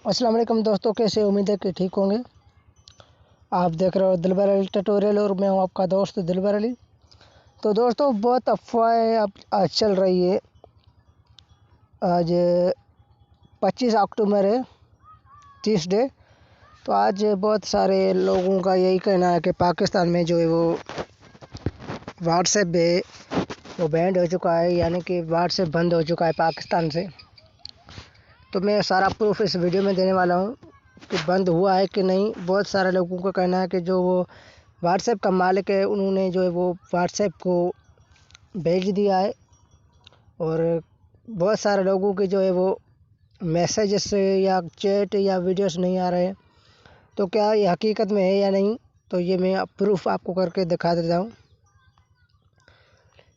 अस्सलाम वालेकुम दोस्तों, कैसे उम्मीद है कि ठीक होंगे। आप देख रहे हो दिलबर अली ट्यूटोरियल और मैं हूं आपका दोस्त दिलबर अली। तो दोस्तों, बहुत अफवाहें अब आज चल रही है। आज 25 अक्टूबर है, ट्यूसडे। तो आज बहुत सारे लोगों का यही कहना है कि पाकिस्तान में जो है वो व्हाट्सएप है वो बैंड हो चुका है, यानी कि व्हाट्सएप बंद हो चुका है पाकिस्तान से। तो मैं सारा प्रूफ इस वीडियो में देने वाला हूँ कि बंद हुआ है कि नहीं। बहुत सारे लोगों का कहना है कि जो वो व्हाट्सएप का मालिक है उन्होंने जो है वो व्हाट्सएप को भेज दिया है, और बहुत सारे लोगों के जो है वो मैसेजेस या चैट या वीडियोस नहीं आ रहे हैं। तो क्या ये हकीकत में है या नहीं, तो ये मैं प्रूफ आपको करके दिखा देता हूँ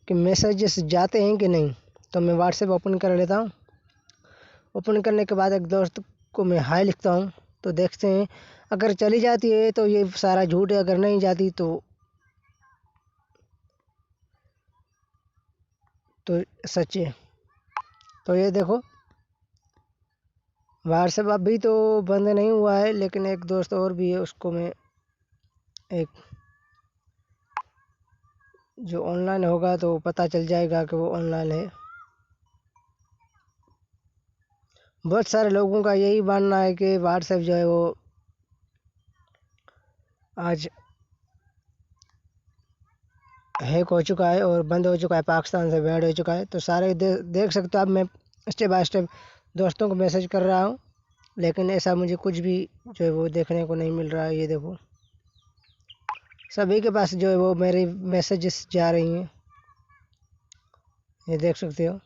कि मैसेजेस जाते हैं कि नहीं। तो मैं व्हाट्सएप ओपन कर लेता हूँ। ओपन करने के बाद एक दोस्त को मैं हाय लिखता हूँ, तो देखते हैं अगर चली जाती है तो ये सारा झूठ है, अगर नहीं जाती तो सच है। तो ये देखो, व्हाट्सएप अभी तो बंद नहीं हुआ है, लेकिन एक दोस्त और भी है, उसको मैं एक जो ऑनलाइन होगा तो पता चल जाएगा कि वो ऑनलाइन है। बहुत सारे लोगों का यही मानना है कि व्हाट्सएप जो है वो आज हैक हो चुका है और बंद हो चुका है, पाकिस्तान से बैन हो चुका है। तो सारे देख सकते हो। अब मैं स्टेप बाय स्टेप दोस्तों को मैसेज कर रहा हूँ, लेकिन ऐसा मुझे कुछ भी जो है वो देखने को नहीं मिल रहा है। ये देखो, सभी के पास जो है वो मेरी मैसेजेस जा रही हैं, ये देख सकते हो।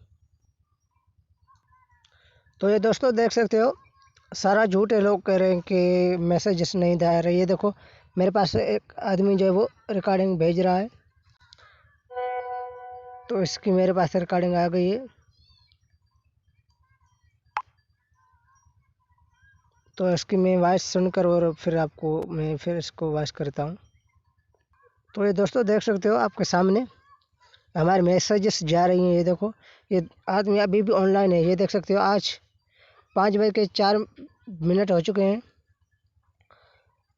तो ये दोस्तों देख सकते हो, सारा झूठ है। लोग कह रहे हैं कि मैसेजेस नहीं जा रहे। ये देखो, मेरे पास एक आदमी जो है वो रिकॉर्डिंग भेज रहा है, तो इसकी मेरे पास रिकॉर्डिंग आ गई है। तो इसकी मैं वॉइस सुनकर और फिर आपको मैं फिर इसको वॉइस करता हूँ। तो ये दोस्तों देख सकते हो आपके सामने हमारे मैसेजेस जा रही हैं। ये देखो, ये आदमी अभी भी ऑनलाइन है। ये देख सकते हो, आज 5 बज के 4 मिनट हो चुके हैं,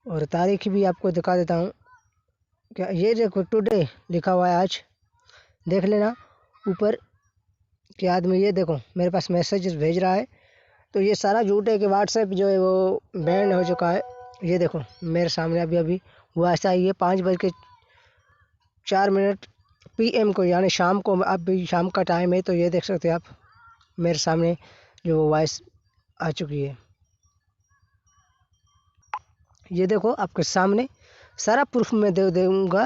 और तारीख भी आपको दिखा देता हूँ। क्या ये देखो, टुडे लिखा हुआ है, आज। देख लेना ऊपर कि आदमी, ये देखो मेरे पास मैसेजेस भेज रहा है। तो ये सारा झूठ है कि व्हाट्सएप जो है वो बैन हो चुका है। ये देखो मेरे सामने अभी अभी हुआ ऐसा ही है, 5 बज के 4 मिनट PM को, यानी शाम को। अभी शाम का टाइम है। तो ये देख सकते हो आप मेरे सामने जो वॉइस आ चुकी है। ये देखो आपके सामने सारा प्रूफ मैं दे दूँगा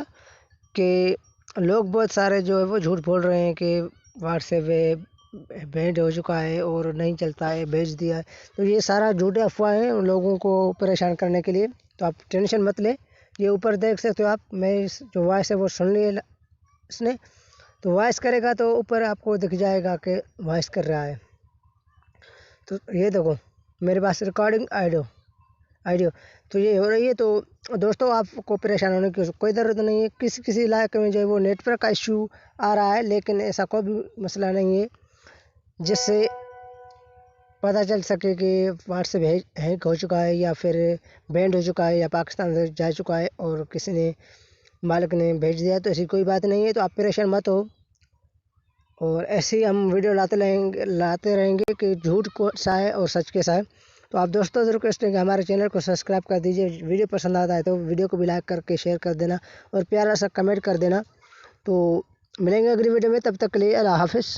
कि लोग बहुत सारे जो है वो झूठ बोल रहे हैं कि व्हाट्सएप बैंड हो चुका है और नहीं चलता है, भेज दिया है। तो ये सारा झूठे अफवाह हैं उन लोगों को परेशान करने के लिए। तो आप टेंशन मत ले। ये ऊपर देख सकते हो आप, मैं जो वॉइस है वो सुन लिया इसने। तो वॉइस करेगा तो ऊपर आपको दिख जाएगा कि वॉइस कर रहा है। तो ये देखो मेरे पास रिकॉर्डिंग आइडियो तो ये हो रही है। तो दोस्तों, आपको परेशान होने की कोई ज़रूरत नहीं है। किसी इलाके में जो है वो नेटवर्क का इशू आ रहा है, लेकिन ऐसा कोई भी मसला नहीं है जिससे पता चल सके कि व्हाट्सएप हैक हो चुका है या फिर बैंड हो चुका है या पाकिस्तान से जा चुका है और किसी ने मालिक ने भेज दिया। तो ऐसी कोई बात नहीं है। तो आप परेशान मत हो, और ऐसे ही हम वीडियो लाते रहेंगे कि झूठ को सा है और सच के सा है। तो आप दोस्तों से रिक्वेस्ट है कि हमारे चैनल को सब्सक्राइब कर दीजिए। वीडियो पसंद आता है तो वीडियो को भी लाइक करके शेयर कर देना, और प्यारा सा कमेंट कर देना। तो मिलेंगे अगली वीडियो में, तब तक के लिए अल्लाह हाफिज़।